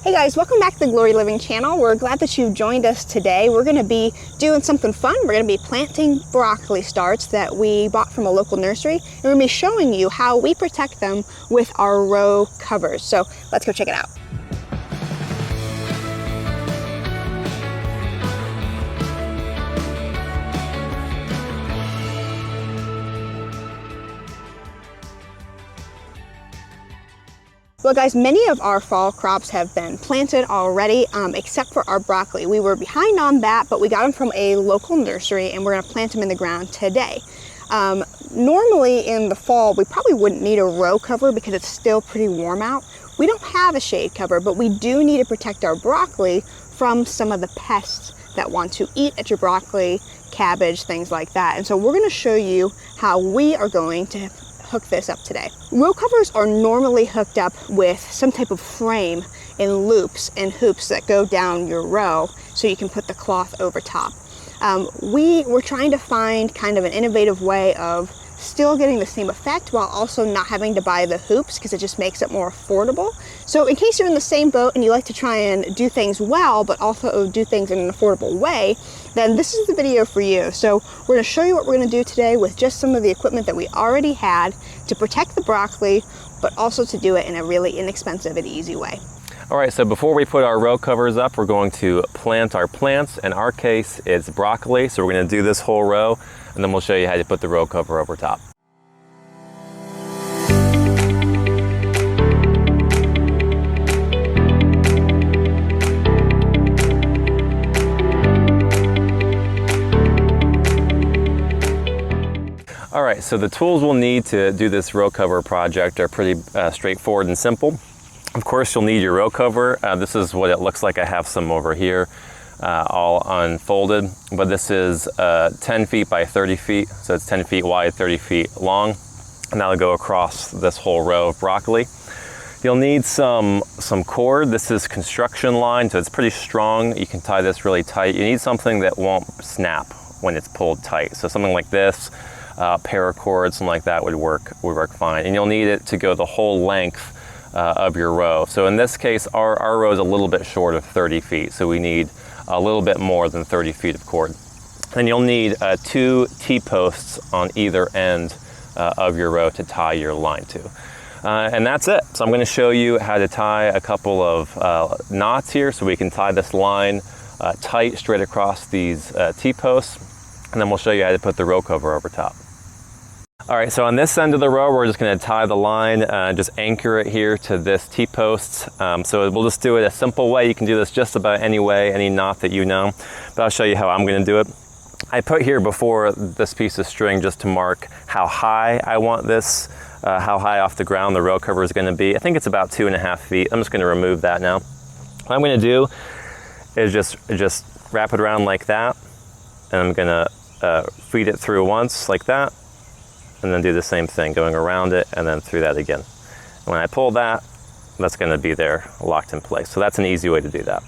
Hey guys, welcome back to the Glory Living channel. We're glad that you've joined us today. We're going to be doing something fun. We're going to be planting broccoli starts that we bought from a local nursery, and we're going to be showing you how we protect them with our row covers. So let's go check it out. Well guys, many of our fall crops have been planted already, except for our broccoli. We were behind on that, but we got them from a local nursery and we're gonna plant them in the ground today. Normally in the fall, we probably wouldn't need a row cover because it's still pretty warm out. We don't have a shade cover, but we do need to protect our broccoli from some of the pests that want to eat at your broccoli, cabbage, things like that. And so we're gonna show you how we are going to hook this up today. Row covers are normally hooked up with some type of frame and loops and hoops that go down your row so you can put the cloth over top. We were trying to find kind of an innovative way of still getting the same effect while also not having to buy the hoops because it just makes it more affordable. So in case you're in the same boat and you like to try and do things well but also do things in an affordable way, then this is the video for you. So we're going to show you what we're going to do today with just some of the equipment that we already had to protect the broccoli, but also to do it in a really inexpensive and easy way. All right, so before we put our row covers up, we're going to plant our plants. In our case, it's broccoli. So we're going to do this whole row, and then we'll show you how to put the row cover over top. All right, so the tools we'll need to do this row cover project are pretty straightforward and simple. Of course, you'll need your row cover. This is what it looks like. I have some over here all unfolded, but this is 10 feet by 30 feet. So it's 10 feet wide, 30 feet long, and that'll go across this whole row of broccoli. You'll need some cord. This is construction line, so it's pretty strong. You can tie this really tight. You need something that won't snap when it's pulled tight. So something like this, paracord, something like that would work fine. And you'll need it to go the whole length of your row. So in this case, our row is a little bit short of 30 feet. So we need a little bit more than 30 feet of cord. And you'll need 2 T-posts on either end of your row to tie your line to. And that's it. So I'm going to show you how to tie a couple of knots here so we can tie this line tight straight across these T-posts. And then we'll show you how to put the row cover over top. All right, so on this end of the row, we're just going to tie the line, just anchor it here to this T-post. So we'll just do it a simple way. You can do this just about any way, any knot that you know, but I'll show you how I'm going to do it. I put here before this piece of string just to mark how high I want this, how high off the ground the row cover is going to be. I think it's about 2.5 feet. I'm just going to remove that now. What I'm going to do is just wrap it around like that, and I'm going to feed it through once like that, and then do the same thing, going around it and then through that again. And when I pull that, that's going to be there locked in place. So that's an easy way to do that.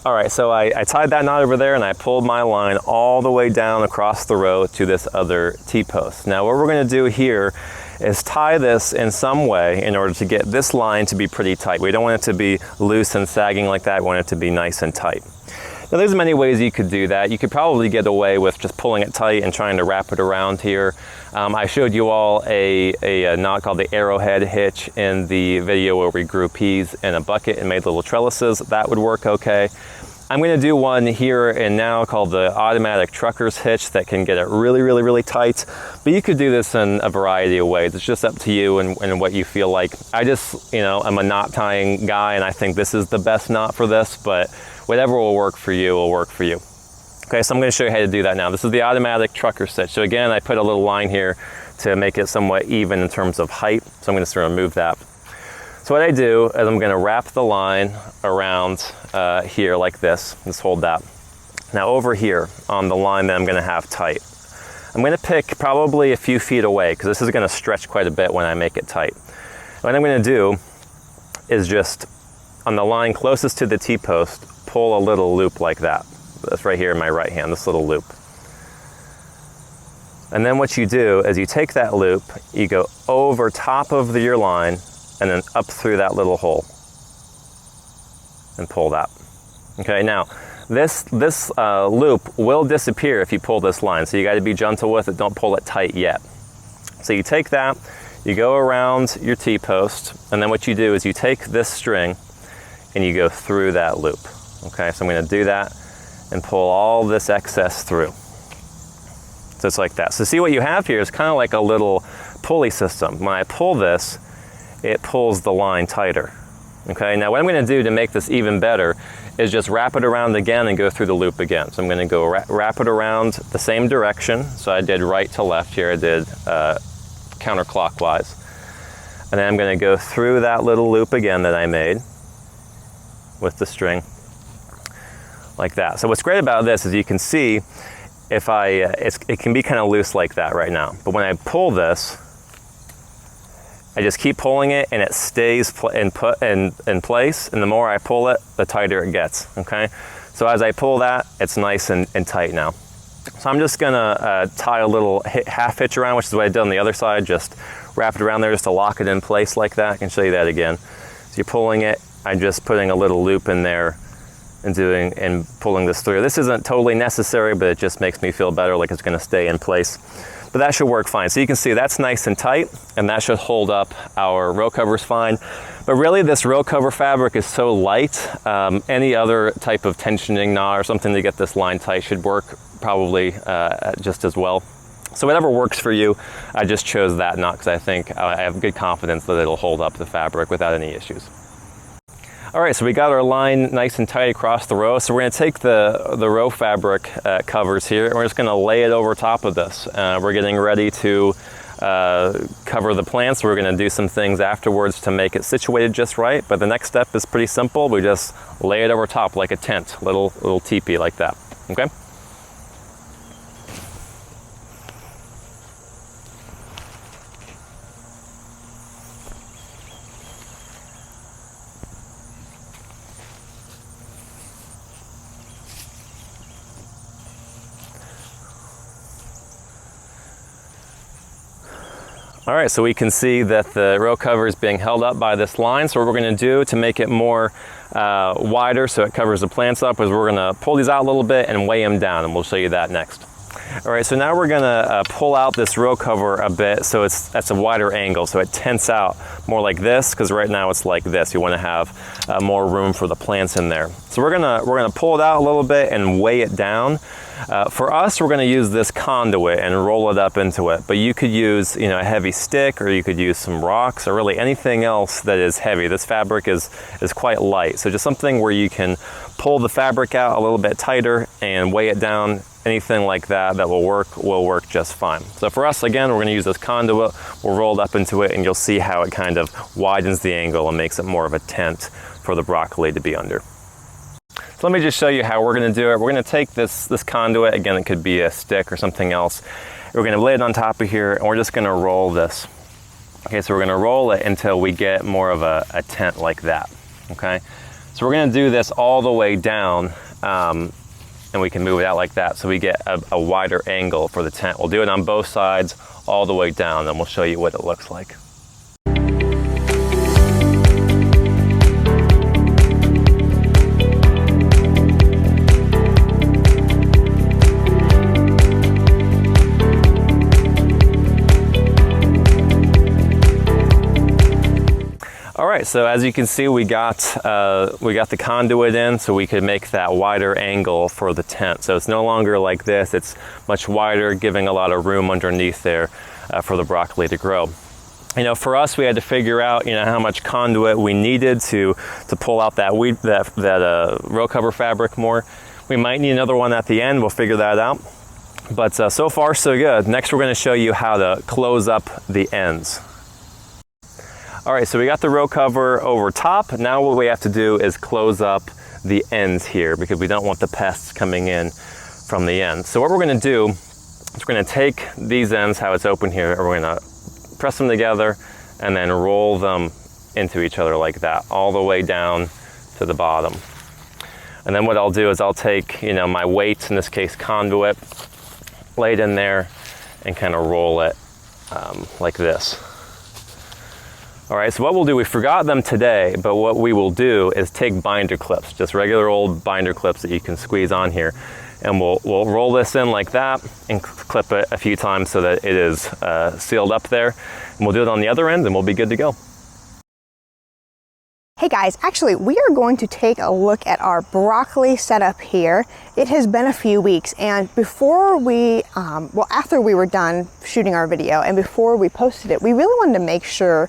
All right, so I tied that knot over there and I pulled my line all the way down across the row to this other T-post. Now what we're going to do here is tie this in some way in order to get this line to be pretty tight. We don't want it to be loose and sagging like that. We want it to be nice and tight. Now there's many ways you could do that. You could probably get away with just pulling it tight and trying to wrap it around here. I showed you all a knot called the arrowhead hitch in the video where we grew peas in a bucket and made little trellises. That would work okay. I'm going to do one here and now called the automatic trucker's hitch that can get it really, really, really tight. But you could do this in a variety of ways. It's just up to you and what you feel like. I just, I'm a knot tying guy and I think this is the best knot for this, but whatever will work for you will work for you. Okay, so I'm going to show you how to do that now. This is the automatic trucker stitch. So again, I put a little line here to make it somewhat even in terms of height. So I'm going to sort of remove that. So what I do is I'm going to wrap the line around here like this. Just hold that. Now over here on the line that I'm going to have tight, I'm going to pick probably a few feet away because this is going to stretch quite a bit when I make it tight. What I'm going to do is just on the line closest to the T-post, pull a little loop like that. That's right here in my right hand, this little loop. And then what you do is you take that loop, you go over top of your line, and then up through that little hole. and pull that. Okay, now this loop will disappear if you pull this line, so you got to be gentle with it. Don't pull it tight yet. So you take that, you go around your T-post, and then what you do is you take this string and you go through that loop. Okay, so I'm going to do that and pull all this excess through. So it's like that. So see what you have here is kind of like a little pulley system. When I pull this, it pulls the line tighter. Okay, now what I'm going to do to make this even better is just wrap it around again and go through the loop again. So I'm going to go wrap it around the same direction. So I did right to left here, I did counterclockwise. And then I'm going to go through that little loop again that I made with the string, like that. So what's great about this is you can see if it can be kind of loose like that right now. But when I pull this, I just keep pulling it and it stays in place, and the more I pull it, the tighter it gets, okay? So as I pull that, it's nice and tight now. So I'm just gonna tie a little half hitch around, which is what I did on the other side, just wrap it around there just to lock it in place like that. I can show you that again. So you're pulling it, I'm just putting a little loop in there and pulling this through. This isn't totally necessary, but it just makes me feel better, like it's gonna stay in place. But that should work fine. So you can see that's nice and tight, and that should hold up our row covers fine. But really this row cover fabric is so light, any other type of tensioning knot or something to get this line tight should work probably just as well. So whatever works for you, I just chose that knot because I think I have good confidence that it'll hold up the fabric without any issues. All right, so we got our line nice and tight across the row. So we're gonna take the row fabric covers here, and we're just gonna lay it over top of this. We're getting ready to cover the plants. We're gonna do some things afterwards to make it situated just right, but the next step is pretty simple. We just lay it over top like a tent, little teepee like that, okay? All right, so we can see that the row cover is being held up by this line. So what we're gonna do to make it more wider so it covers the plants up is we're gonna pull these out a little bit and weigh them down, and we'll show you that next. All right, so now we're gonna pull out this row cover a bit so that's a wider angle, so it tents out more like this, because right now it's like this. You wanna have more room for the plants in there. So we're gonna pull it out a little bit and weigh it down. For us, we're gonna use this conduit and roll it up into it, but you could use a heavy stick, or you could use some rocks, or really anything else that is heavy. This fabric is quite light, so just something where you can pull the fabric out a little bit tighter and weigh it down. Anything like that will work just fine. So for us, again, we're gonna use this conduit, we'll roll it up into it, and you'll see how it kind of widens the angle and makes it more of a tent for the broccoli to be under. So let me just show you how we're gonna do it. We're gonna take this conduit, again, it could be a stick or something else. We're gonna lay it on top of here, and we're just gonna roll this. Okay, so we're gonna roll it until we get more of a tent like that, okay? So we're gonna do this all the way down, and we can move it out like that so we get a wider angle for the tent. We'll do it on both sides all the way down, and we'll show you what it looks like. All right, so as you can see, we got the conduit in so we could make that wider angle for the tent. So it's no longer like this, it's much wider, giving a lot of room underneath there for the broccoli to grow. For us, we had to figure out, how much conduit we needed to pull out that row cover fabric more. We might need another one at the end, we'll figure that out. But so far, so good. Next, we're gonna show you how to close up the ends. All right, so we got the row cover over top. Now what we have to do is close up the ends here because we don't want the pests coming in from the end. So what we're gonna do is we're gonna take these ends, how it's open here, and we're gonna press them together and then roll them into each other like that, all the way down to the bottom. And then what I'll do is I'll take, my weight, in this case conduit, lay it in there and kind of roll it like this. All right, so what we'll do, we forgot them today, but what we will do is take binder clips, just regular old binder clips that you can squeeze on here, and we'll roll this in like that and clip it a few times so that it is sealed up there. And we'll do it on the other end and we'll be good to go. Hey guys, actually we are going to take a look at our broccoli setup here. It has been a few weeks, and before we, after we were done shooting our video and before we posted it, we really wanted to make sure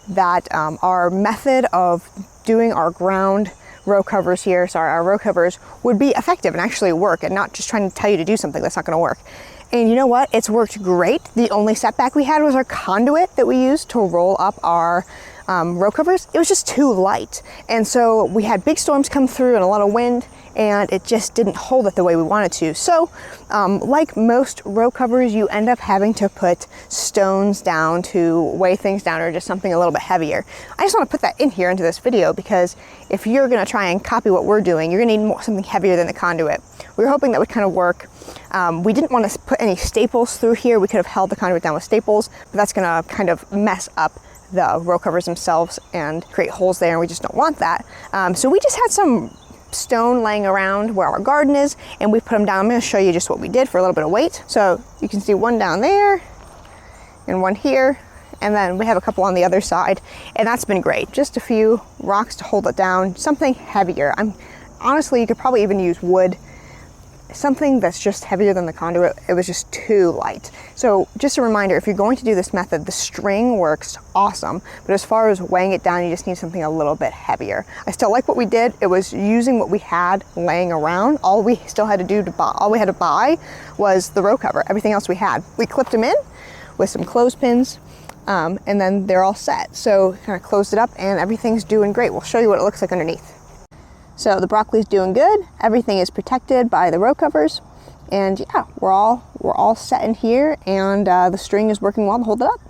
that our method of doing our ground row covers here, our row covers, would be effective and actually work, and not just trying to tell you to do something that's not going to work. And you know what? It's worked great. The only setback we had was our conduit that we used to roll up our row covers. It was just too light. And so we had big storms come through and a lot of wind, and it just didn't hold it the way we wanted to. So like most row covers, you end up having to put stones down to weigh things down, or just something a little bit heavier. I just want to put that in here into this video, because if you're going to try and copy what we're doing, you're going to need something heavier than the conduit. We were hoping that would kind of work. We didn't want to put any staples through here. We could have held the conduit down with staples, but that's going to kind of mess up the row covers themselves and create holes there, and we just don't want that. So we just had some stone laying around where our garden is, and we put them down. I'm going to show you just what we did for a little bit of weight. So you can see one down there and one here, and then we have a couple on the other side, and that's been great. Just a few rocks to hold it down, something heavier. Honestly, you could probably even use wood, something that's just heavier than the conduit. It was just too light. So just a reminder, if you're going to do this method, the string works awesome, but as far as weighing it down, you just need something a little bit heavier. I still like what we did. It was using what we had laying around. All we still had to do all we had to buy was the row cover. Everything else we had. We clipped them in with some clothespins, and then they're all set. So kind of closed it up, and everything's doing great. We'll show you what it looks like underneath. So the broccoli's doing good. Everything is protected by the row covers, and yeah, we're all set in here, and the string is working well to hold it up.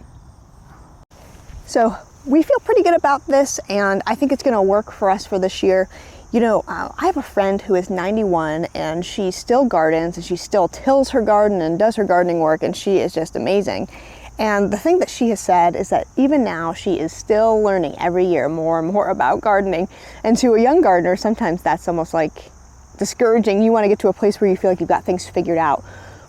So we feel pretty good about this, and I think it's going to work for us for this year. You know, I have a friend who is 91, and she still gardens, and she still tills her garden and does her gardening work, and she is just amazing. And the thing that she has said is that even now she is still learning every year more and more about gardening. And to a young gardener, sometimes that's almost like discouraging. You want to get to a place where you feel like you've got things figured out.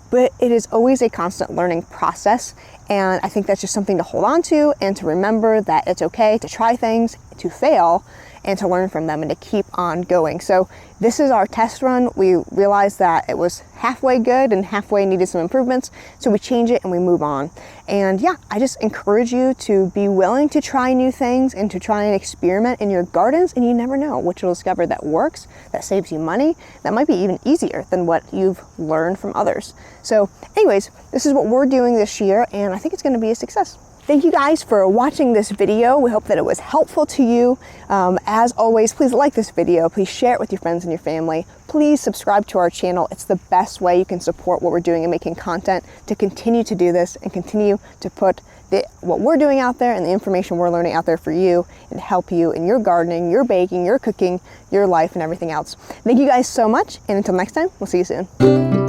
But it is always a constant learning process. And I think that's just something to hold on to, and to remember that it's okay to try things, to fail, and to learn from them, and to keep on going. So this is our test run. We realized that it was halfway good and halfway needed some improvements, so we change it and we move on. And yeah, I just encourage you to be willing to try new things and to try and experiment in your gardens, and you never know what you'll discover that works, that saves you money, that might be even easier than what you've learned from others. So anyways, this is what we're doing this year, and I think it's going to be a success. Thank you guys for watching this video. We hope that it was helpful to you. As always, please like this video. Please share it with your friends and your family. Please subscribe to our channel. It's the best way you can support what we're doing and making content to continue to do this and continue to put what we're doing out there and the information we're learning out there for you, and help you in your gardening, your baking, your cooking, your life, and everything else. Thank you guys so much, and until next time, we'll see you soon.